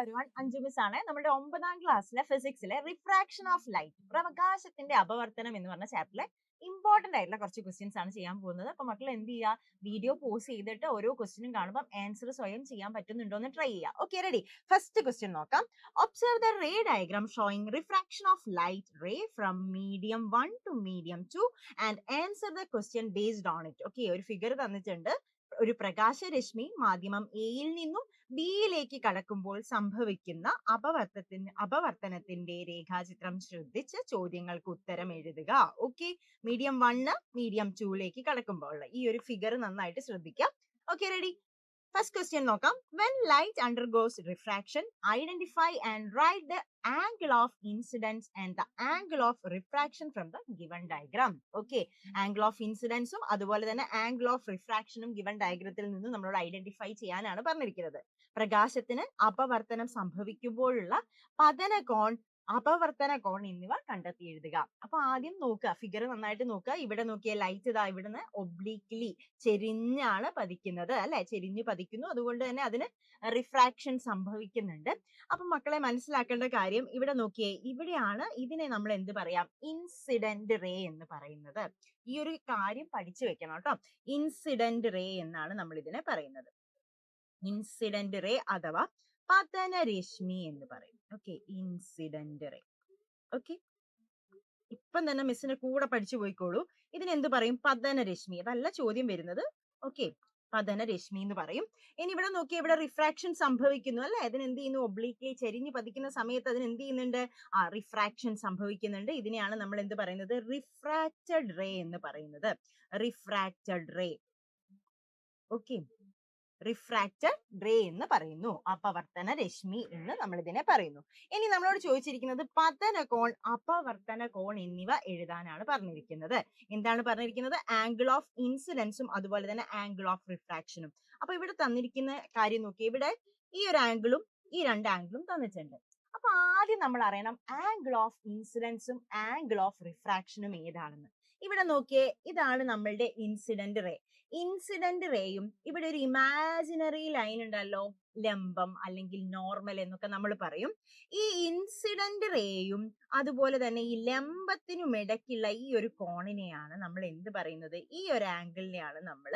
Everyone, Anju miss ആണ്. നമ്മുടെ 9ാം ക്ലാസ്സിലെ ഫിസിക്സിലെ റിഫ്രാക്ഷൻ ഓഫ് ലൈറ്റ്, പ്രകാശത്തിന്റെ അപവർത്തനം എന്ന് പറഞ്ഞ ചാപ്റ്ററിലെ ഇമ്പോർട്ടന്റ് ആയിട്ടുള്ള കുറച്ച് ക്വസ്റ്റ്യൻസ് ആണ് ചെയ്യാൻ പോകുന്നത്. അപ്പൊ മക്കൾ എന്ത് ചെയ്യുക, വീഡിയോ പോസ് ചെയ്തിട്ട് ഓരോ ക്വസ്റ്റ്യനും കാണുമ്പോൾ ആൻസർ സ്വയം ചെയ്യാൻ പറ്റുന്നുണ്ടോ എന്ന് ട്രൈ ചെയ്യുക. Okay, ready? ഫസ്റ്റ് ക്വസ്റ്റ്യൻ നോക്കാം. Observe the ray diagram showing refraction of light ray from medium 1 to medium 2 and answer the question based on it. Okay, ഒരു ഫിഗർ തന്നിട്ടുണ്ട്. ഒരു പ്രകാശരശ്മി മാധ്യമം എയിൽ നിന്നും ബിയിലേക്ക് കടക്കുമ്പോൾ സംഭവിക്കുന്ന അപവർത്തനത്തിന്റെ രേഖാചിത്രം ശ്രദ്ധിച്ച് ചോദ്യങ്ങൾക്ക് ഉത്തരം എഴുതുക. ഓക്കെ, മീഡിയം 1 മീഡിയം 2ലേക്ക് കടക്കുമ്പോൾ ഈ ഒരു ഫിഗർ നന്നായിട്ട് ശ്രദ്ധിക്കാം. Okay, ready? ഫസ്റ്റ് ക്വസ്റ്റ്യൻ നോക്കാം. When light undergoes refraction, identify and write the angle of incidence and the angle of refraction from the given diagram. Okay, angle of incidence ഉം അതുപോലെ തന്നെ angle of refraction ഉം given diagramത്തിൽ നിന്ന് നമ്മളോട് identify ചെയ്യാനാണ് പറഞ്ഞിരിക്കുന്നത്. പ്രകാശത്തിന് അപവർത്തനം സംഭവിക്കുമ്പോഴുള്ള പതനകോൺ, അപവർത്തന കോൺ എന്നിവ കണ്ടെത്തി എഴുതുക. അപ്പൊ ആദ്യം നോക്കുക, ഫിഗർ നന്നായിട്ട് നോക്കുക. ഇവിടെ നോക്കിയ ലൈറ്റ് ഇതാ ഇവിടുന്ന് ഒബ്ലീക്ലി ചെരിഞ്ഞാണ് പതിക്കുന്നത്, അല്ലെ? ചെരിഞ്ഞു പതിക്കുന്നു, അതുകൊണ്ട് തന്നെ അതിന് റിഫ്രാക്ഷൻ സംഭവിക്കുന്നുണ്ട്. അപ്പൊ മക്കളെ മനസ്സിലാക്കേണ്ട കാര്യം, ഇവിടെ നോക്കിയേ, ഇവിടെയാണ് ഇതിനെ നമ്മൾ എന്ത് പറയാം, ഇൻസിഡന്റ് റേ എന്ന് പറയുന്നത്. ഈ ഒരു കാര്യം പഠിച്ചു വെക്കണം കേട്ടോ. ഇൻസിഡന്റ് റേ എന്നാണ് നമ്മൾ ഇതിനെ പറയുന്നത്. ഇൻസിഡന്റ് റേ അഥവാ പതനരശ്മി എന്ന് പറയും. Okay, incident ray. ഓക്കെ, ഇപ്പം തന്നെ മിസ്സിന്റെ കൂടെ പഠിച്ചു പോയിക്കോളൂ. ഇതിനെന്ത് പറയും? പതനരശ്മി. അതല്ല ചോദ്യം വരുന്നത്. ഓക്കെ, പതനരശ്മി എന്ന് പറയും. ഇനി ഇവിടെ നോക്കി, ഇവിടെ റിഫ്രാക്ഷൻ സംഭവിക്കുന്നു, അല്ലെ? അതിനെന്ത് ചെയ്യുന്നു? ഒബ്ലീക്ലി ചെരിഞ്ഞ് പതിക്കുന്ന സമയത്ത് അതിന് എന്ത് ചെയ്യുന്നുണ്ട്? റിഫ്രാക്ഷൻ സംഭവിക്കുന്നുണ്ട്. ഇതിനെയാണ് നമ്മൾ എന്ത് പറയുന്നത്? റിഫ്രാക്റ്റഡ് റേ എന്ന് പറയുന്നത്. Refracted ray. Okay, refracted ray എന്ന് പറയുന്നു. അപവർത്തന രശ്മി എന്ന് നമ്മൾ ഇതിനെ പറയുന്നു. ഇനി നമ്മളോട് ചോദിച്ചിരിക്കുന്നത് പതന കോൺ, അപവർത്തന കോൺ എന്നിവ എഴുതാനാണ് പറഞ്ഞിരിക്കുന്നത്. എന്താണ് പറഞ്ഞിരിക്കുന്നത്? ആംഗിൾ ഓഫ് ഇൻസിഡൻസും അതുപോലെ തന്നെ ആംഗിൾ ഓഫ് റിഫ്രാക്ഷനും. അപ്പൊ ഇവിടെ തന്നിരിക്കുന്ന കാര്യം നോക്കി, ഇവിടെ ഈ ഒരു ആംഗിളും ഈ രണ്ട് ആംഗിളും തന്നിട്ടുണ്ട്. അപ്പൊ ആദ്യം നമ്മൾ അറിയണം ആംഗിൾ ഓഫ് ഇൻസിഡൻസും ആംഗിൾ ഓഫ് റിഫ്രാക്ഷനും ഏതാണെന്ന്. ഇവിടെ നോക്കിയേ, ഇതാണ് നമ്മളുടെ ഇൻസിഡന്റ് റേ. ഇൻസിഡന്റ് റേയും ഇവിടെ ഒരു ഇമാജിനറി ലൈൻ ഉണ്ടല്ലോ, ലംബം അല്ലെങ്കിൽ നോർമൽ എന്നൊക്കെ നമ്മൾ പറയും. ഈ ഇൻസിഡന്റ് റേയും അതുപോലെ തന്നെ ഈ ലംബത്തിനും ഇടയ്ക്കുള്ള ഈ ഒരു കോണിനെയാണ് നമ്മൾ എന്ത് പറയുന്നത്? ഈ ഒരു ആംഗിളിനെയാണ് നമ്മൾ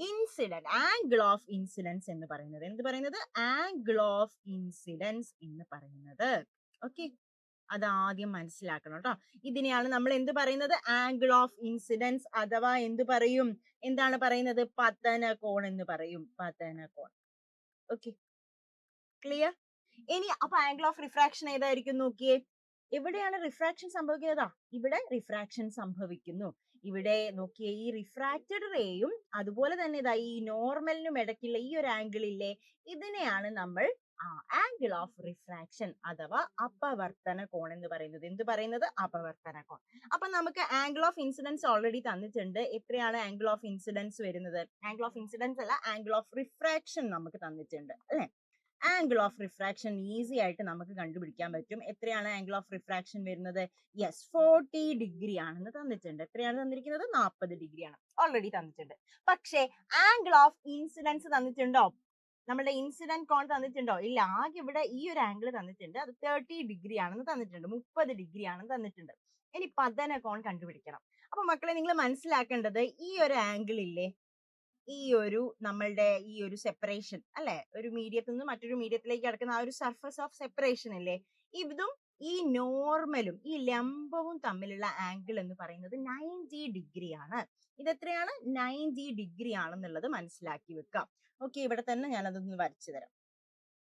ഇൻസിഡന്റ്, ആംഗിൾ ഓഫ് ഇൻസിഡൻസ് എന്ന് പറയുന്നത്. എന്ത് പറയുന്നത്? ആംഗിൾ ഓഫ് ഇൻസിഡൻസ് എന്ന് പറയുന്നത്. ഓക്കെ, അതാദ്യം മനസ്സിലാക്കണം കേട്ടോ. ഇതിനെയാണ് നമ്മൾ എന്ത് പറയുന്നത്? ആംഗിൾ ഓഫ് ഇൻസിഡൻസ് അഥവാ എന്ത് പറയും? എന്താണ് പറയുന്നത്? പതന കോൺ എന്ന് പറയും. പതന കോൺ. Okay, clear? ഇനി അപ്പൊ ആംഗിൾ ഓഫ് റിഫ്രാക്ഷൻ ഏതായിരിക്കും? നോക്കിയേ, എവിടെയാണ് റിഫ്രാക്ഷൻ സംഭവിക്കുന്നതാ? ഇവിടെ റിഫ്രാക്ഷൻ സംഭവിക്കുന്നു. ഇവിടെ നോക്കിയേ, ഈ റിഫ്രാക്റ്റഡ് റേയും അതുപോലെ തന്നെ ഇതാ ഈ നോർമലിനും ഇടയ്ക്കുള്ള ഈ ഒരു ആംഗിൾ ഇല്ലേ, ഇതിനെയാണ് നമ്മൾ ആംഗിൾ ഓഫ് റിഫ്രാക്ഷൻ അഥവാ അപവർത്തന കോൺ എന്ന് പറയുന്നത്. എന്ത് പറയുന്നത്? അപവർത്തന കോൺ. അപ്പൊ നമുക്ക് ആംഗിൾ ഓഫ് ഇൻസിഡൻസ് ഓൾറെഡി തന്നിട്ടുണ്ട്. എത്രയാണ് ആംഗിൾ ഓഫ് ഇൻസിഡൻസ് വരുന്നത്? ആംഗിൾ ഓഫ് ഇൻസിഡൻസ് അല്ല, ആംഗിൾ ഓഫ് റിഫ്രാക്ഷൻ നമുക്ക് തന്നിട്ടുണ്ട്, അല്ലെ? ആംഗിൾ ഓഫ് റിഫ്രാക്ഷൻ ഈസി ആയിട്ട് നമുക്ക് കണ്ടുപിടിക്കാൻ പറ്റും. എത്രയാണ് ആംഗിൾ ഓഫ് റിഫ്രാക്ഷൻ വരുന്നത്? യെസ്, 40 ഡിഗ്രി ആണെന്ന് തന്നിട്ടുണ്ട്. എത്രയാണ് തന്നിരിക്കുന്നത്? 40 ഡിഗ്രിയാണ് ഓൾറെഡി തന്നിട്ടുണ്ട്. പക്ഷേ ആംഗിൾ ഓഫ് ഇൻസിഡൻസ് തന്നിട്ടുണ്ടോ? നമ്മുടെ ഇൻസിഡന്റ് കോൺ തന്നിട്ടുണ്ടോ? ഇല്ല. ആകെ ഇവിടെ ഈ ഒരു ആംഗിൾ തന്നിട്ടുണ്ട്, അത് 30 ഡിഗ്രി ആണെന്ന് തന്നിട്ടുണ്ട്, 30 ഡിഗ്രി ആണെന്ന് തന്നിട്ടുണ്ട്. ഇനി പതന കോൺ കണ്ടുപിടിക്കണം. അപ്പൊ മക്കളെ നിങ്ങൾ മനസ്സിലാക്കേണ്ടത്, ഈ ഒരു ആംഗിൾ ഇല്ലേ, ഈ ഒരു നമ്മളുടെ ഈ ഒരു സെപ്പറേഷൻ അല്ലെ, ഒരു മീഡിയത്തിൽ നിന്ന് മറ്റൊരു മീഡിയത്തിലേക്ക് കിടക്കുന്ന ആ ഒരു സർഫസ് ഓഫ് സെപ്പറേഷൻ ഇല്ലേ, ഇതും ഈ നോർമലും ഈ ലംബവും തമ്മിലുള്ള ആംഗിൾ എന്ന് പറയുന്നത് 90 ഡിഗ്രി ആണ്. ഇത് എത്രയാണ്? 90 ഡിഗ്രി ആണെന്നുള്ളത് മനസ്സിലാക്കി വെക്കാം. ഓക്കെ, ഇവിടെ തന്നെ ഞാൻ അതൊന്ന് വരച്ചു തരാം.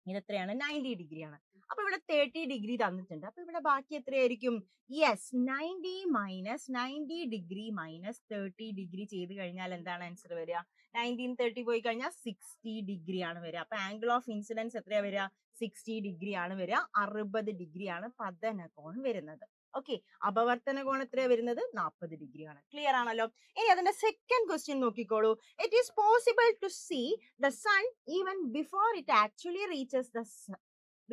ഇതെത്രയാണ്? 90 ഡിഗ്രി ആണ്. അപ്പൊ ഇവിടെ 30 ഡിഗ്രി തന്നിട്ടുണ്ട്. അപ്പൊ ഇവിടെ ബാക്കി എത്രയായിരിക്കും? യെസ്, 90 ഡിഗ്രി മൈനസ് 30 ഡിഗ്രി ചെയ്ത് കഴിഞ്ഞാൽ എന്താണ് ആൻസർ വരിക? 30 പോയി കഴിഞ്ഞാൽ 60 ഡിഗ്രി ആണ് വരിക. അപ്പൊ ആംഗിൾ ഓഫ് ഇൻസിഡൻസ് എത്രയാ വരിക? 60 ഡിഗ്രി ആണ് വരിക. 60 ഡിഗ്രി ആണ് പതന കോൺ വരുന്നത്. ഓക്കെ, അപവർത്തന കോൺ എത്രയാ വരുന്നത്? 40 ഡിഗ്രി ആണ്. ക്ലിയർ ആണല്ലോ? ഇനി അതിന്റെ സെക്കൻഡ് ക്വസ്റ്റ്യൻ നോക്കിക്കോളൂ. It is possible to see the sun even before it actually reaches the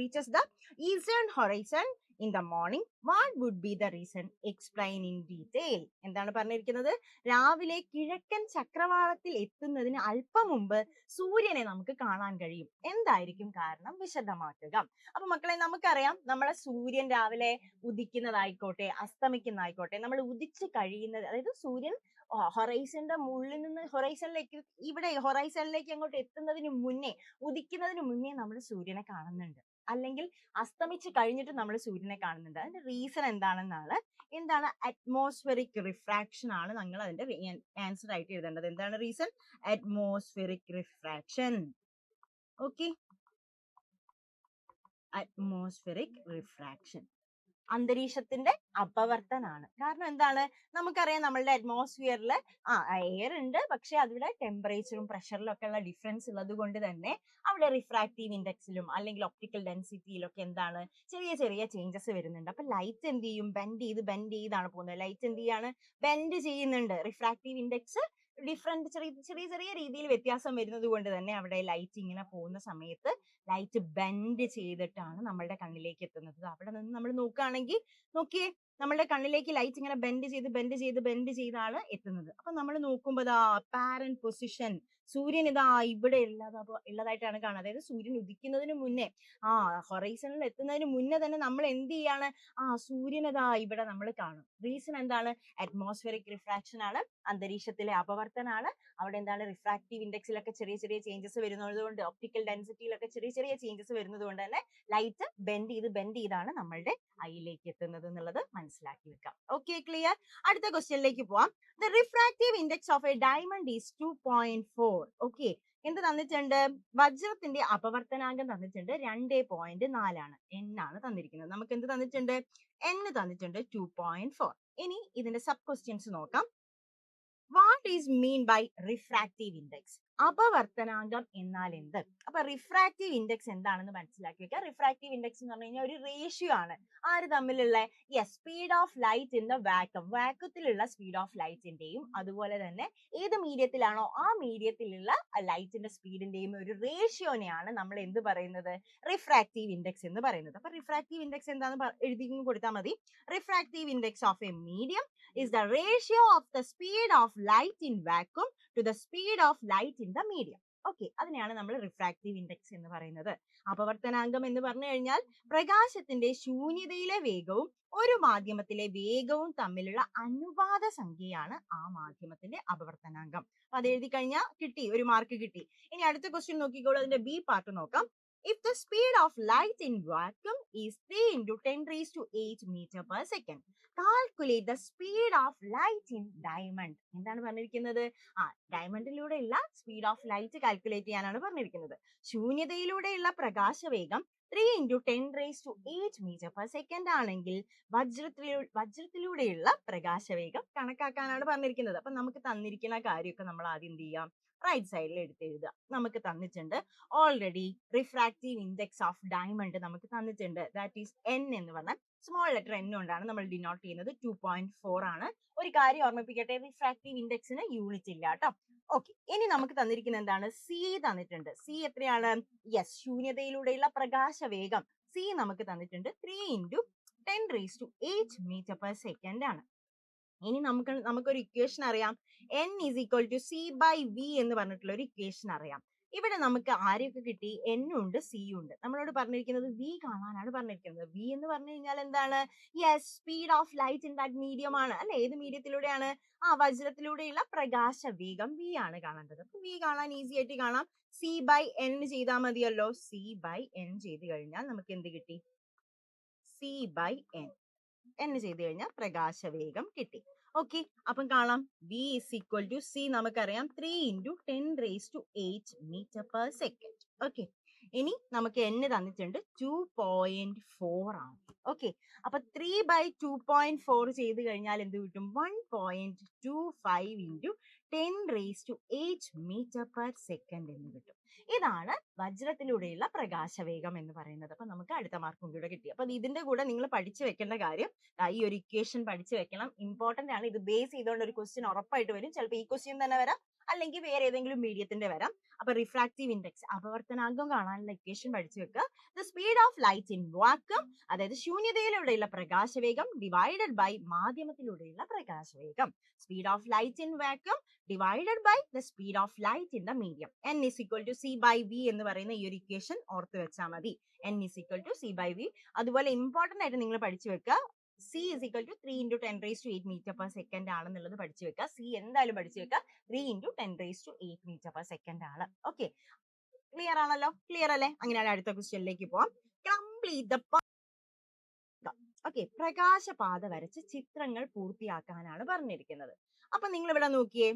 reaches the eastern horizon in the morning, what would be the reason? Explain in detail. എന്താണ് പറഞ്ഞിരിക്കുന്നത്? രാവിലെ കിഴക്കൻ ചക്രവാളത്തിൽ എത്തുന്നതിന് അല്പം മുമ്പ് സൂര്യനെ നമുക്ക് കാണാൻ കഴിയും. എന്തായിരിക്കും കാരണം? വിശദമാക്കുക. അപ്പൊ മക്കളെ, നമുക്കറിയാം നമ്മളെ സൂര്യൻ രാവിലെ ഉദിക്കുന്നതായിക്കോട്ടെ അസ്തമിക്കുന്നതായിക്കോട്ടെ, നമ്മൾ ഉദിച്ചു കഴിയുന്നത്, അതായത് സൂര്യൻ ഹൊറൈസന്റെ മുകളിൽ നിന്ന് ഹൊറൈസണിലേക്ക്, ഇവിടെ ഹൊറൈസണിലേക്ക് അങ്ങോട്ട് എത്തുന്നതിന് മുന്നേ, ഉദിക്കുന്നതിന് മുന്നേ നമ്മൾ സൂര്യനെ കാണുന്നുണ്ട്, അല്ലെങ്കിൽ അസ്തമിച്ച് കഴിഞ്ഞിട്ട് നമ്മൾ സൂര്യനെ കാണുന്നുണ്ട്. അതിന്റെ റീസൺ എന്താണെന്നാണ്, എന്താണ്? അറ്റ്മോസ്ഫെറിക് റിഫ്രാക്ഷൻ ആണ് നിങ്ങൾ അതിന്റെ ആൻസർ ആയിട്ട് എഴുതേണ്ടത്. എന്താണ് reason? Atmospheric refraction. Okay, atmospheric refraction അന്തരീക്ഷത്തിന്റെ അപവർത്തനാണ്. കാരണം എന്താണ്? നമുക്കറിയാം നമ്മളുടെ അറ്റ്മോസ്ഫിയറിൽ എയർ ഉണ്ട്, പക്ഷെ അതിവിടെ ടെമ്പറേച്ചറും പ്രഷറിലും ഒക്കെ ഉള്ള ഡിഫറൻസ് ഉള്ളത് കൊണ്ട് തന്നെ അവിടെ റിഫ്രാക്റ്റീവ് ഇൻഡെക്സിലും അല്ലെങ്കിൽ ഒപ്റ്റിക്കൽ ഡെൻസിറ്റിയിലും ഒക്കെ എന്താണ്, ചെറിയ ചെറിയ ചേഞ്ചസ് വരുന്നുണ്ട്. അപ്പൊ ലൈറ്റ് എന്ത് ചെയ്യും? ബെൻഡ് ചെയ്താണ് പോകുന്നത്. ലൈറ്റ് എന്ത് ചെയ്യാണ്? ബെൻഡ് ചെയ്യുന്നുണ്ട്. റിഫ്രാക്റ്റീവ് ഇൻഡെക്സ് ഡിഫറെന്റ് ചെറിയ ചെറിയ രീതിയിൽ വ്യത്യാസം വരുന്നത് കൊണ്ട് തന്നെ അവിടെ ലൈറ്റ് ഇങ്ങനെ പോകുന്ന സമയത്ത് ലൈറ്റ് ബെൻഡ് ചെയ്തിട്ടാണ് നമ്മളുടെ കണ്ണിലേക്ക് എത്തുന്നത്. അവിടെ നിന്ന് നമ്മൾ നോക്കുകയാണെങ്കിൽ, നോക്കിയേ, നമ്മളുടെ കണ്ണിലേക്ക് ലൈറ്റ് ഇങ്ങനെ ബെൻഡ് ചെയ്താണ് എത്തുന്നത്. അപ്പൊ നമ്മൾ നോക്കുമ്പോൾ അപ്പാരന്റ് പൊസിഷൻ, സൂര്യൻ ഇതാ ഇവിടെ ഉള്ളതായിട്ടാണ് കാണുന്നത്. അതായത് സൂര്യൻ ഉദിക്കുന്നതിന് മുന്നേ, ഹൊറൈസണിൽ എത്തുന്നതിന് മുന്നേ തന്നെ നമ്മൾ എന്ത് ചെയ്യാണ്? സൂര്യൻ ഇതാ ഇവിടെ നമ്മൾ കാണും. റീസൺ എന്താണ്? അറ്റ്മോസ്ഫെറിക് റിഫ്രാക്ഷൻ ആണ്, അന്തരീക്ഷത്തിലെ അപവർത്തനാണ്. അവിടെ എന്താണ്? റിഫ്രാക്റ്റീവ് ഇൻഡെക്സിലൊക്കെ ചെറിയ ചെറിയ ചേഞ്ചസ് വരുന്നത് കൊണ്ട്, ഒപ്റ്റിക്കൽ ഡെൻസിറ്റിയിലൊക്കെ ചെറിയ ചെറിയ ചേഞ്ചസ് വരുന്നത് കൊണ്ട് തന്നെ ലൈറ്റ് ബെൻഡ് ചെയ്താണ് നമ്മളുടെ ഐയിലേക്ക് എത്തുന്നത് എന്നുള്ളത് മനസ്സിലാക്കി വെക്കാം. Okay, clear? അടുത്ത ക്വസ്റ്റ്യനിലേക്ക് പോവാം. The refractive index of A diamond is 2.4. Okay, എന്ത് തന്നിട്ടുണ്ട്? വജ്രത്തിന്റെ അപവർത്തനാങ്കം തന്നിട്ടുണ്ട് 2.4 ആണ്. N ആണ് തന്നിരിക്കുന്നത്. നമുക്ക് എന്ത് തന്നിട്ടുണ്ട്? N തന്നിട്ടുണ്ട് 2.4. ഇനി ഇതിന്റെ സബ് ക്വസ്റ്റ്യൻസ് നോക്കാം. What is mean by refractive index? അപവർത്തനാങ്കം എന്നാൽ എന്ത്? അപ്പൊ റിഫ്രാക്റ്റീവ് ഇൻഡെക്സ് എന്താണെന്ന് മനസ്സിലാക്കി വെക്കുക. റിഫ്രാക്റ്റീവ് ഇൻഡെക്സ് എന്ന് പറഞ്ഞു കഴിഞ്ഞാൽ ഒരു റേഷ്യോ ആണ്. ആര് തമ്മിലുള്ള? Speed of light in the വാക്വത്തിലുള്ള സ്പീഡ് ഓഫ് ലൈറ്റിന്റെയും അതുപോലെ തന്നെ ഏത് മീഡിയത്തിലാണോ ആ മീഡിയത്തിലുള്ള ലൈറ്റിന്റെ സ്പീഡിന്റെയും ഒരു റേഷ്യോനെയാണ് നമ്മൾ എന്ത് പറയുന്നത്? റിഫ്രാക്റ്റീവ് ഇൻഡെക്സ് എന്ന് പറയുന്നത്. അപ്പൊ റിഫ്രാക്റ്റീവ് ഇൻഡെക്സ് എന്താണെന്ന് എഴുതി കൊടുത്താൽ മതി. Refractive index of a medium is the ratio of the speed of light in vacuum to the speed of light in the medium. Okay, അതിനെയാണ് നമ്മൾ റിഫ്രാക്റ്റീവ് ഇൻഡെക്സ് എന്ന് പറയുന്നത്. അപവർത്തനാങ്കം എന്ന് പറഞ്ഞു കഴിഞ്ഞാൽ പ്രകാശത്തിന്റെ ശൂന്യതയിലെ വേഗവും ഒരു മാധ്യമത്തിലെ വേഗവും തമ്മിലുള്ള അനുപാത സംഖ്യയാണ് ആ മാധ്യമത്തിന്റെ അപവർത്തനാങ്കം. അപ്പൊ അത് എഴുതി കഴിഞ്ഞാൽ കിട്ടി, ഒരു മാർക്ക് കിട്ടി. ഇനി അടുത്ത ക്വസ്റ്റ്യൻ നോക്കിക്കോളൂ. അതിന്റെ ബി പാർട്ട് നോക്കാം. If the speed of light in vacuum is 3 into 10 raised to 8 meter per second, calculate the speed of light in diamond. എന്താണ് പറഞ്ഞിരിക്കുന്നത്? ഡയമണ്ടിലൂടെയുള്ള സ്പീഡ് ഓഫ് ലൈറ്റ് കാൽക്കുലേറ്റ് ചെയ്യാനാണ് പറഞ്ഞിരിക്കുന്നത്. ശൂന്യതയിലൂടെയുള്ള പ്രകാശവേഗം 3 into 10 raised to 8 meter per second ആണെങ്കിൽ വജ്രത്തിലൂടെയുള്ള പ്രകാശവേഗം കണക്കാക്കാനാണ് പറഞ്ഞിരിക്കുന്നത്. അപ്പൊ നമുക്ക് തന്നിരിക്കുന്ന കാര്യമൊക്കെ നമ്മൾ ആദ്യം എന്ത് ചെയ്യാം? റൈറ്റ് സൈഡിൽ എടുത്തെഴുതുക. നമുക്ക് തന്നിട്ടുണ്ട് already refractive index of diamond നമുക്ക് തന്നിട്ടുണ്ട്. ദാറ്റ് ഈസ് N എന്ന് പറഞ്ഞാൽ സ്മോൾ ലെറ്റർ N കൊണ്ടാണ് നമ്മൾ ഡിനോട്ട് ചെയ്യുന്നത്. 2.4 ആണ്. ഒരു കാര്യം ഓർമ്മിപ്പിക്കട്ടെ, റിഫ്രാക്റ്റീവ് ഇൻഡെക്സിന് യൂണിറ്റ് ഇല്ല കേട്ടോ. ഓക്കെ, ഇനി നമുക്ക് തന്നിരിക്കുന്ന എന്താണ്? C തന്നിട്ടുണ്ട്. C എത്രയാണ്? ശൂന്യതയിലൂടെയുള്ള പ്രകാശവേഗം C നമുക്ക് തന്നിട്ടുണ്ട് 3 into 10 raised to 8 meter per second ആണ്. ഇനി നമുക്കൊരു ഇക്വേഷൻ അറിയാം. N is equal to C by V എന്ന് പറഞ്ഞിട്ടുള്ള ഒരു ഇക്വേഷൻ അറിയാം. ഇവിടെ നമുക്ക് ആരെയൊക്കെ കിട്ടി? N ഉണ്ട്, C ഉണ്ട്. നമ്മളോട് പറഞ്ഞിരിക്കുന്നത് V കാണാനാണ് പറഞ്ഞിരിക്കുന്നത്. V എന്ന് പറഞ്ഞു കഴിഞ്ഞാൽ എന്താണ്? Speed of light in that medium ആണ് അല്ലെ? ഏത് മീഡിയത്തിലൂടെയാണ്? വജ്രത്തിലൂടെയുള്ള പ്രകാശവേഗം V ആണ് കാണേണ്ടത്. അപ്പൊ V കാണാൻ ഈസി ആയിട്ട് കാണാം. C by N ചെയ്താൽ മതിയല്ലോ. C by N ചെയ്ത് കഴിഞ്ഞാൽ നമുക്ക് എന്ത് കിട്ടി? C by N ചെയ്ത് കഴിഞ്ഞാൽ പ്രകാശവേഗം കിട്ടി. ഓക്കെ, അപ്പം കാണാം V is equal to C നമുക്കറിയാം 3 into 10 raised to 8 meter per second. Okay, ഇനി നമുക്ക് N തന്നിട്ടുണ്ട് 2.4 ആണ്. ഓക്കെ, അപ്പൊ 3 by 2.4 ചെയ്ത് കഴിഞ്ഞാൽ എന്ത് കിട്ടും? 1.25 into 10 raised to 8 meter per second എന്ന് കിട്ടും. ഇതാണ് വജ്രത്തിലൂടെയുള്ള പ്രകാശവേഗം എന്ന് പറയുന്നത്. അപ്പൊ നമുക്ക് അടുത്ത മാർക്കും കൂടെ കിട്ടി. അപ്പൊ ഇതിന്റെ കൂടെ നിങ്ങൾ പഠിച്ചു വെക്കേണ്ട കാര്യം, ഈ ഒരു ഇക്വേഷൻ പഠിച്ചു വെക്കണം. ഇമ്പോർട്ടന്റ് ആണ്. ഇത് ബേസ് ചെയ്തുകൊണ്ട് ഒരു ക്വസ്റ്റ്യൻ ഉറപ്പായിട്ട് വരും. ചിലപ്പോൾ ഈ ക്വസ്റ്റ്യൻ തന്നെ വരാം, അല്ലെങ്കിൽ വേറെ ഏതെങ്കിലും മീഡിയത്തിന്റെ വരാം. അപ്പൊ റിഫ്രാക്റ്റീവ് ഇൻഡെക്സ് അപവർത്തനാങ്കം കാണാനുള്ള ഇക്വേഷൻ പഠിച്ചു വെക്കുക. The speed of light in vacuum, അതായത് ശൂന്യതയിലൂടെയുള്ള പ്രകാശവേഗം ഡിവൈഡഡ് ബൈ മാധ്യമത്തിലൂടെയുള്ള പ്രകാശവേഗം. Speed of light in vacuum divided by the speed of light in the medium. n is equal to c by v എന്ന് പറയുന്ന ഈ ഒരു ഇക്വേഷൻ ഓർത്ത് വെച്ചാൽ മതി. n is equal to c by v. അതുപോലെ ഇമ്പോർട്ടന്റ് ആയിട്ട് നിങ്ങൾ പഠിച്ചു വെക്കുക, c is equal to 3 into 10 raised to 8 meter per second ആണെന്നുള്ളത് പഠിച്ചു വെക്കുക. c എന്തായാലും പഠിച്ചു വെക്കുക, 3 into 10 raised to 8 meter per second ആണ്. ഓക്കെ, ക്ലിയർ ആണല്ലോ? ക്ലിയർ അല്ലേ? അങ്ങനെയാണ് അടുത്ത ക്വസ്റ്റ്യനിലേക്ക് പോവാം. കംപ്ലീറ്റ് ദ ഓക്കെ, പ്രകാശപാത വരച്ച് ചിത്രങ്ങൾ പൂർത്തിയാക്കാനാണ് പറഞ്ഞിരിക്കുന്നത്. അപ്പൊ നിങ്ങൾ ഇവിടെ നോക്കിയേ,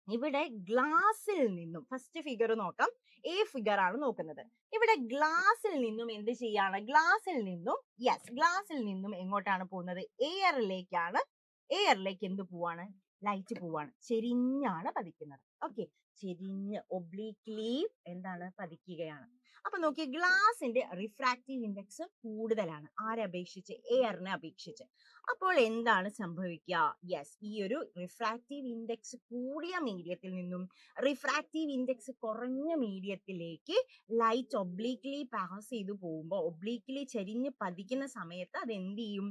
ഇവിടെ ഗ്ലാസിൽ നിന്നും ഫസ്റ്റ് ഫിഗർ നോക്കാം. എ ഫിഗർ ആണ് നോക്കുന്നത്. ഇവിടെ ഗ്ലാസിൽ നിന്നും എന്ത് ചെയ്യാണ്? ഗ്ലാസിൽ നിന്നും എങ്ങോട്ടാണ് പോകുന്നത്? എയറിലേക്കാണ്. എയറിലേക്ക് എന്ത് പോവാണ്? ലൈറ്റ് പോവാണ്. ചെരിഞ്ഞാണ് പതിക്കുന്നത്. ഓക്കെ, ചെരിഞ്ഞ് ഒബ്ലീക്ലി എന്താണ് പതിക്കുകയാണ്. അപ്പൊ നോക്കി, ഗ്ലാസിന്റെ റിഫ്രാക്റ്റീവ് ഇൻഡെക്സ് കൂടുതലാണ്. ആരെ അപേക്ഷിച്ച്? എയറിനെ അപേക്ഷിച്ച്. അപ്പോൾ എന്താണ് സംഭവിക്കുക? യെസ്, ഈ ഒരു റിഫ്രാക്റ്റീവ് ഇൻഡെക്സ് കൂടിയ മീഡിയത്തിൽ നിന്നും റിഫ്രാക്റ്റീവ് ഇൻഡെക്സ് കുറഞ്ഞ മീഡിയത്തിലേക്ക് ലൈറ്റ് ഒബ്ലീക്ലി പാസ് ചെയ്തു പോകുമ്പോൾ, ഒബ്ലീക്ലി ചെരിഞ്ഞ് പതിക്കുന്ന സമയത്ത് അത് എന്ത് ചെയ്യും?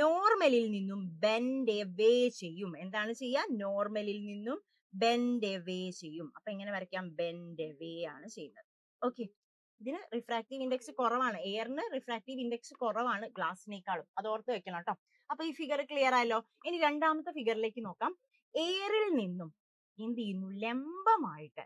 നോർമലിൽ നിന്നും ബെൻഡ് എവേ ചെയ്യും. എന്താണ് ചെയ്യുക? നോർമലിൽ നിന്നും ബെൻഡ് എവേ ചെയ്യും. അപ്പൊ എങ്ങനെ വരയ്ക്കാം? ബെൻഡ് എവേ ആണ് ചെയ്യുന്നത്. ഓക്കെ, ഇതിന് റിഫ്രാക്റ്റീവ് ഇൻഡെക്സ് കുറവാണ്. എയറിന് റിഫ്രാക്റ്റീവ് ഇൻഡെക്സ് കുറവാണ് ഗ്ലാസിനേക്കാളും. അത് ഓർത്ത് വെക്കണം കേട്ടോ. അപ്പൊ ഈ ഫിഗർ ക്ലിയർ ആയല്ലോ. ഇനി രണ്ടാമത്തെ ഫിഗറിലേക്ക് നോക്കാം. എയറിൽ നിന്നും എന്ത് ചെയ്യുന്നു? ലംബമായിട്ട്,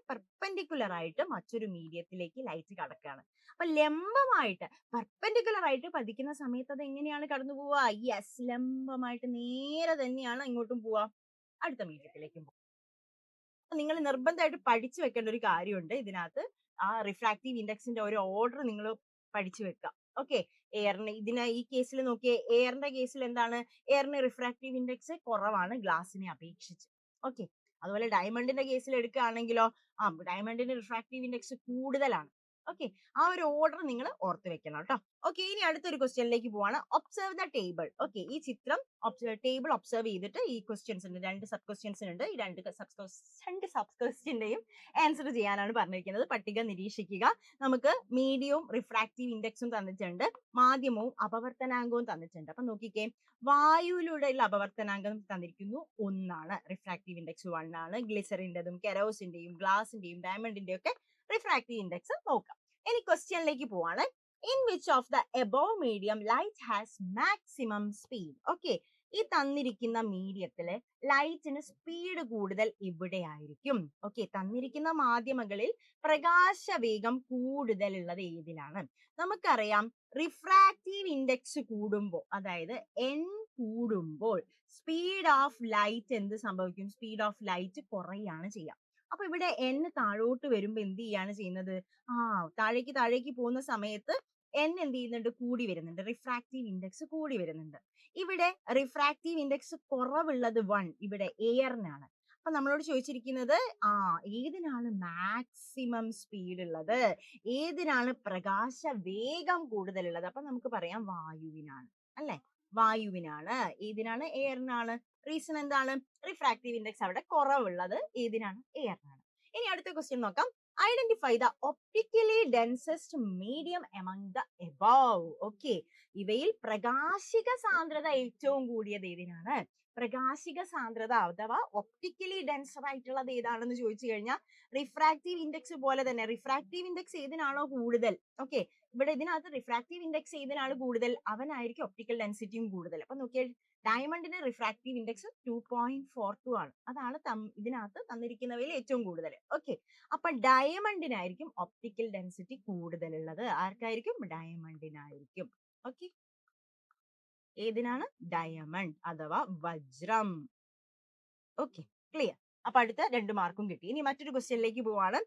പെർപെൻഡിക്കുലർ ആയിട്ട് മറ്റൊരു മീഡിയത്തിലേക്ക് ലൈറ്റ് കടക്കുകയാണ്. അപ്പൊ ലംബമായിട്ട് പെർപെൻഡിക്കുലർ ആയിട്ട് പതിക്കുന്ന സമയത്ത് അത് എങ്ങനെയാണ് കടന്നു പോവുക? യെസ്, ലംബമായിട്ട് നേരെ തന്നെയാണ് ഇങ്ങോട്ടും പോവുക, അടുത്ത മീഡിയത്തിലേക്കും പോവുക. നിങ്ങൾ നിർബന്ധമായിട്ട് പഠിച്ചു വെക്കേണ്ട ഒരു കാര്യമുണ്ട് ഇതിനകത്ത്. ആ റിഫ്രാക്റ്റീവ് ഇൻഡെക്സിന്റെ ഒരു ഓർഡർ നിങ്ങൾ പഠിച്ചു വെക്കുക. ഓക്കെ, എയറിന് ഈ കേസിൽ നോക്കിയേ, എയറിന്റെ കേസിൽ എന്താണ്? എയറിന് റിഫ്രാക്റ്റീവ് ഇൻഡെക്സ് കുറവാണ് ഗ്ലാസിനെ അപേക്ഷിച്ച്. ഓക്കെ, അതുപോലെ ഡയമണ്ടിന്റെ കേസിൽ എടുക്കുകയാണെങ്കിലോ, ഡയമണ്ടിന്റെ റിഫ്രാക്റ്റീവ് ഇൻഡെക്സ് കൂടുതലാണ്. ഓക്കെ, ആ ഒരു ഓർഡർ നിങ്ങൾ ഓർത്ത് വെക്കണം കേട്ടോ. ഓക്കെ, ഇനി അടുത്തൊരു ക്വസ്റ്റ്യനിലേക്ക് പോവാണ്. Observe the table. ഓക്കെ, ഈ ചിത്രം ടേബിൾ ഒബ്സർവ് ചെയ്തിട്ട് ഈ ക്വസ്റ്റ്യൻസ് ഉണ്ട്, 2 സബ് ക്വസ്റ്റ്യൻസ് ഉണ്ട്. ഈ 2 സബ് ക്വസ്റ്റ്യന്റെയും ആൻസർ ചെയ്യാനാണ് പറഞ്ഞിരിക്കുന്നത്. പട്ടിക നിരീക്ഷിക്കുക. നമുക്ക് മീഡിയവും റിഫ്രാക്റ്റീവ് ഇൻഡെക്സും തന്നിട്ടുണ്ട്, മാധ്യമവും അപവർത്തനാങ്കവും തന്നിട്ടുണ്ട്. അപ്പൊ നോക്കിക്കേ, വായുവിലൂടെയുള്ള അപവർത്തനാങ്കം തന്നിരിക്കുന്നു 1 ആണ്, റിഫ്രാക്റ്റീവ് ഇൻഡെക്സ് 1 ആണ്. ഗ്ലിസറിന്റെതും കെറോസിന്റെയും ഗ്ലാസിന്റെയും ഡയമണ്ടിന്റെയും ഒക്കെ റിഫ്രാക്റ്റീവ് ഇൻഡെക്സ് നോക്കാം. ഇനി ക്വസ്റ്റ്യനിലേക്ക് പോവാണ്. In which of the above medium light has maximum speed. Okay, ഈ തന്നിരിക്കുന്ന മീഡിയത്തില് ലൈറ്റിന് സ്പീഡ് കൂടുതൽ ഇവിടെയായിരിക്കും. ഓക്കെ, തന്നിരിക്കുന്ന മാധ്യമങ്ങളിൽ പ്രകാശവേഗം കൂടുതലുള്ളത് ഏതിലാണ്? നമുക്കറിയാം, റിഫ്രാക്റ്റീവ് ഇൻഡെക്സ് കൂടുമ്പോൾ, അതായത് n കൂടുമ്പോൾ സ്പീഡ് ഓഫ് ലൈറ്റ് എന്ത് സംഭവിക്കും? സ്പീഡ് ഓഫ് ലൈറ്റ് കുറയാണ് ചെയ്യുക. അപ്പൊ ഇവിടെ n താഴോട്ട് വരുമ്പോ എന്ത് ചെയ്യാണ് ചെയ്യുന്നത്? താഴേക്ക് പോകുന്ന സമയത്ത് n എന്ത് ചെയ്യുന്നുണ്ട്? കൂടി വരുന്നുണ്ട്. റിഫ്രാക്റ്റീവ് ഇൻഡെക്സ് കൂടി വരുന്നുണ്ട്. ഇവിടെ റിഫ്രാക്റ്റീവ് ഇൻഡെക്സ് കുറവുള്ളത് 1, ഇവിടെ എയറിനാണ്. അപ്പൊ നമ്മളോട് ചോദിച്ചിരിക്കുന്നത് ഏതിനാണ് മാക്സിമം സ്പീഡ് ഉള്ളത്? ഏതിനാണ് പ്രകാശ വേഗം കൂടുതലുള്ളത്? അപ്പൊ നമുക്ക് പറയാം വായുവിനാണ്, അല്ലെ? വായുവിനാണ്. ഏതിനാണ്? എയറിനാണ്. റീസൺ എന്താണ്? റിഫ്രാക്റ്റീവ് ഇൻഡെക്സ് അവിടെ കുറവുള്ളത് ഏതിനാണ്? എയറിനാണ്. ഇനി അടുത്ത ക്വസ്റ്റ്യൻ നോക്കാം. Identify the optically densest medium among the above. Okay, ഇവയിൽ പ്രകാശിക സാന്ദ്രത ഏറ്റവും കൂടിയത് ഏതിനാണ്? പ്രകാശിക സാന്ദ്രത അഥവാ ഒപ്റ്റിക്കലി ഡെൻസർ ആയിട്ടുള്ളത് ഏതാണെന്ന് ചോദിച്ചു കഴിഞ്ഞാൽ റിഫ്രാക്റ്റീവ് ഇൻഡെക്സ് പോലെ തന്നെ റിഫ്രാക്റ്റീവ് ഇൻഡെക്സ് ഏതിനാണോ കൂടുതൽ, ഓക്കെ, ഇവിടെ ഇതിനകത്ത് റിഫ്രാക്റ്റീവ് ഇൻഡെക്സ് ഏതിനാണ് കൂടുതൽ? അവനായിരിക്കും ഒപ്റ്റിക്കൽ ഡെൻസിറ്റിയും കൂടുതൽ. അപ്പൊ നോക്കിയാൽ ഡയമണ്ടിന്റെ റിഫ്രാക്റ്റീവ് ഇൻഡെക്സ് 2.42 ആണ്. അതാണ് ഇതിനകത്ത് തന്നിരിക്കുന്നവയിൽ ഏറ്റവും കൂടുതൽ. ഓക്കെ, അപ്പൊ ഡയമണ്ടിനായിരിക്കും ഒപ്റ്റിക്കൽ ഡെൻസിറ്റി കൂടുതലുള്ളത്. ആർക്കായിരിക്കും? ഡയമണ്ടിനായിരിക്കും. ഓക്കെ, ഏതിനാണ്? ഡയമണ്ട് അഥവാ വജ്രം. Okay, clear. അപ്പൊ അടുത്ത 2 മാർക്കും കിട്ടി. ഇനി മറ്റൊരു ക്വസ്റ്റ്യനിലേക്ക് പോവാണ്.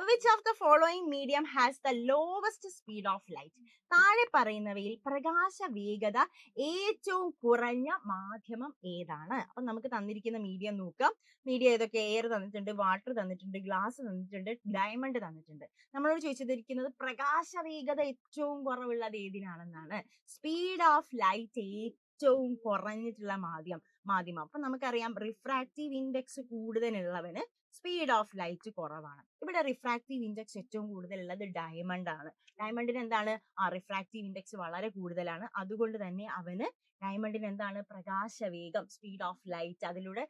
Which of the following medium has the lowest speed of light? താഴെ പറയുന്നവയിൽ പ്രകാശ വേഗത ഏറ്റവും കുറഞ്ഞ മാധ്യമം ഏതാണ്? അപ്പൊ നമുക്ക് തന്നിരിക്കുന്ന മീഡിയം നോക്കാം. മീഡിയം ഏതൊക്കെ? എയർ തന്നിട്ടുണ്ട്, വാട്ടർ തന്നിട്ടുണ്ട്, ഗ്ലാസ് തന്നിട്ടുണ്ട്, ഡയമണ്ട് തന്നിട്ടുണ്ട്. നമ്മളോട് ചോദിച്ചിരിക്കുന്നത് പ്രകാശ വേഗത ഏറ്റവും കുറവുള്ളത് ഏതിനാണെന്നാണ്. സ്പീഡ് ഓഫ് ലൈറ്റ് ഏറ്റവും കുറഞ്ഞിട്ടുള്ള മാധ്യമം. അപ്പൊ നമുക്കറിയാം റിഫ്രാക്റ്റീവ് ഇൻഡെക്സ് കൂടുതലുള്ളവന് സ്പീഡ് ഓഫ് ലൈറ്റ് കുറവാണ്. ഇവിടെ റിഫ്രാക്റ്റീവ് ഇൻഡെക്സ് ഏറ്റവും കൂടുതലുള്ളത് ഡയമണ്ട് ആണ്. ഡയമണ്ടിന് എന്താണ് റിഫ്രാക്റ്റീവ് ഇൻഡെക്സ് വളരെ കൂടുതലാണ്. അതുകൊണ്ട് തന്നെ അവന് ഡയമണ്ടിന് എന്താണ് പ്രകാശവേഗം സ്പീഡ് ഓഫ് ലൈറ്റ്, അതിലൂടെ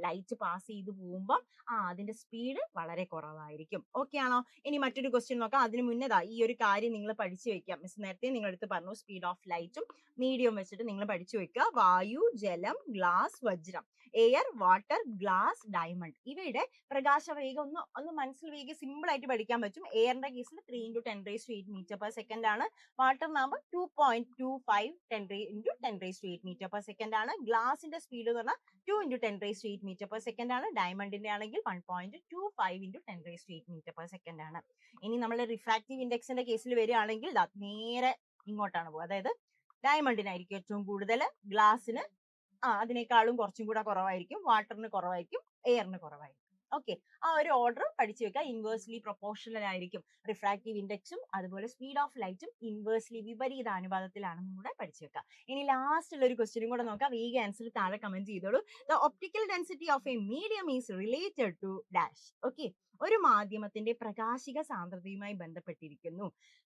ലൈറ്റ് പാസ് ചെയ്ത് പോകുമ്പോൾ അതിന്റെ സ്പീഡ് വളരെ കുറവായിരിക്കും. ഓക്കെ ആണോ? ഇനി മറ്റൊരു ക്വസ്റ്റ്യൻ നോക്കാം. അതിന് മുന്നേതാ ഈ ഒരു കാര്യം നിങ്ങൾ പഠിച്ചു വെക്കാം. മിസ് നേരത്തെ നിങ്ങളടുത്ത് പറഞ്ഞു സ്പീഡ് ഓഫ് ലൈറ്റും മീഡിയം വെച്ചിട്ട് നിങ്ങൾ പഠിച്ചു വെക്കുക. വായു, ജലം, ഗ്ലാസ്, വജ്രം. Air, water, glass, diamond. ഇവയുടെ പ്രകാശവേഗം ഒന്ന് മനസ്സിൽ വേഗം സിമ്പിൾ ആയിട്ട് പഠിക്കാൻ പറ്റും. എയറിന്റെ കേസിൽ 3 × 10⁸ മീറ്റർ പെർ സെക്കൻഡ് ആണ്. വാട്ടറിനാകുമ്പോൾ 2.25 × 10⁸ മീറ്റർ പെർ സെക്കൻഡ് ആണ്. ഗ്ലാസിന്റെ സ്പീഡ് എന്ന് പറഞ്ഞാൽ 2 × 10⁸ മീറ്റർ പെർ സെക്കൻഡ് ആണ്. ഡയമണ്ടിന്റെ ആണെങ്കിൽ 1.25 × 10⁸ മീറ്റർ പെർ സെക്കൻഡ് ആണ്. ഇനി നമ്മൾ റിഫ്രാക്റ്റീവ് ഇൻഡെക്സിന്റെ കേസിൽ വരികയാണെങ്കിൽ നേരെ ഇങ്ങോട്ടാണ് പോകുക. അതായത് ഡയമണ്ടിനായിരിക്കും ഏറ്റവും കൂടുതൽ, ഗ്ലാസിന് അതിനേക്കാളും കുറച്ചും കൂടെ കുറവായിരിക്കും, വാട്ടറിന് കുറവായിരിക്കും, എയറിന് കുറവായിരിക്കും. ഓക്കെ, ആ ഒരു ഓർഡർ പഠിച്ചു വെക്കുക. ഇൻവേഴ്സ്ലി പ്രൊപ്പോർഷണൽ ആയിരിക്കും റിഫ്രാക്റ്റീവ് ഇൻഡെക്സും അതുപോലെ സ്പീഡ് ഓഫ് ലൈറ്റും ഇൻവേഴ്സ്ലി വിപരീത അനുപാതത്തിലാണെന്നും കൂടെ പഠിച്ചു വെക്കുക. ഇനി ലാസ്റ്റ് ഉള്ള ഒരു ക്വസ്റ്റ്യനും കൂടെ നോക്കാം. വേഗം ആൻസർ താഴെ കമന്റ് ചെയ്തോളൂ. The optical density of a medium is related to dash. Okay, ഒരു മാധ്യമത്തിന്റെ പ്രകാശിക സാന്ദ്രതയുമായി ബന്ധപ്പെട്ടിരിക്കുന്നു.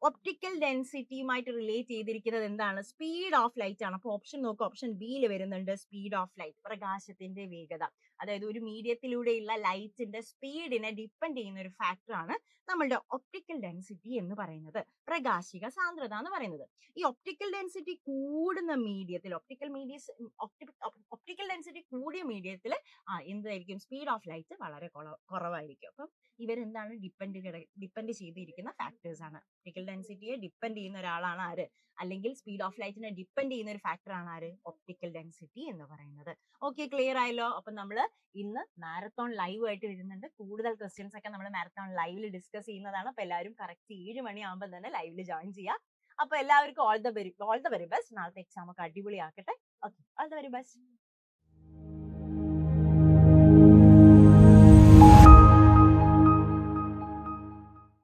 ഒപ്റ്റിക്കൽ ഡെൻസിറ്റിയുമായിട്ട് റിലേറ്റ് ചെയ്തിരിക്കുന്നത് എന്താണ്? സ്പീഡ് ഓഫ് ലൈറ്റ് ആണ്. അപ്പൊ ഓപ്ഷൻ നോക്കുക, ഓപ്ഷൻ ബിയിൽ വരുന്നുണ്ട് സ്പീഡ് ഓഫ് ലൈറ്റ്, പ്രകാശത്തിന്റെ വേഗത. അതായത് ഒരു മീഡിയത്തിലൂടെയുള്ള ലൈറ്റിന്റെ സ്പീഡിനെ ഡിപ്പെൻഡ് ചെയ്യുന്ന ഒരു ഫാക്ടറാണ് നമ്മളുടെ ഒപ്റ്റിക്കൽ ഡെൻസിറ്റി എന്ന് പറയുന്നത്, പ്രകാശിക സാന്ദ്രത എന്ന് പറയുന്നത്. ഈ ഒപ്റ്റിക്കൽ ഡെൻസിറ്റി കൂടുന്ന മീഡിയത്തിൽ, ഒപ്റ്റിക്കൽ ഡെൻസിറ്റി കൂടിയ മീഡിയത്തിൽ എന്തായിരിക്കും? സ്പീഡ് ഓഫ് ലൈറ്റ് വളരെ കുറവായിരിക്കും. അപ്പം ഇവരെന്താണ്? ഡിപ്പെൻഡ് ചെയ്തിരിക്കുന്ന ഫാക്ടേഴ്സ് ആണ്. ഒപ്റ്റിക്കൽ ഡെൻസിറ്റിയെ ഡിപ്പെൻഡ് ചെയ്യുന്ന ഒരാളാണ് ആര്? അല്ലെങ്കിൽ സ്പീഡ് ഓഫ് ലൈറ്റിനെ ഡിപ്പെൻഡ് ചെയ്യുന്ന ഒരു ഫാക്ടർ ആണ് ആര്? ഒപ്റ്റിക്കൽ ഡെൻസിറ്റി എന്ന് പറയുന്നത്. ഓക്കെ, ക്ലിയർ ആയല്ലോ? അപ്പൊ നമ്മൾ ഇന്ന് മാരത്തോൺ ലൈവ് ആയിട്ട് വരുന്നുണ്ട്. കൂടുതൽ ക്വസ്റ്റ്യൻസ് ഒക്കെ നമ്മൾ മാരത്തോൺ ലൈവിൽ ഡിസ്കസ് ചെയ്യുന്നതാണ്. അപ്പൊ എല്ലാവരും കറക്റ്റ് 7 മണിയാകുമ്പോൾ തന്നെ ലൈവിൽ ജോയിൻ ചെയ്യുക. അപ്പൊ എല്ലാവർക്കും ഓൾ ദ വെരി ബെസ്റ്റ്. നാളത്തെ എക്സാം ഒക്കെ അടിപൊളിയാക്കട്ടെ. Okay, all the very best.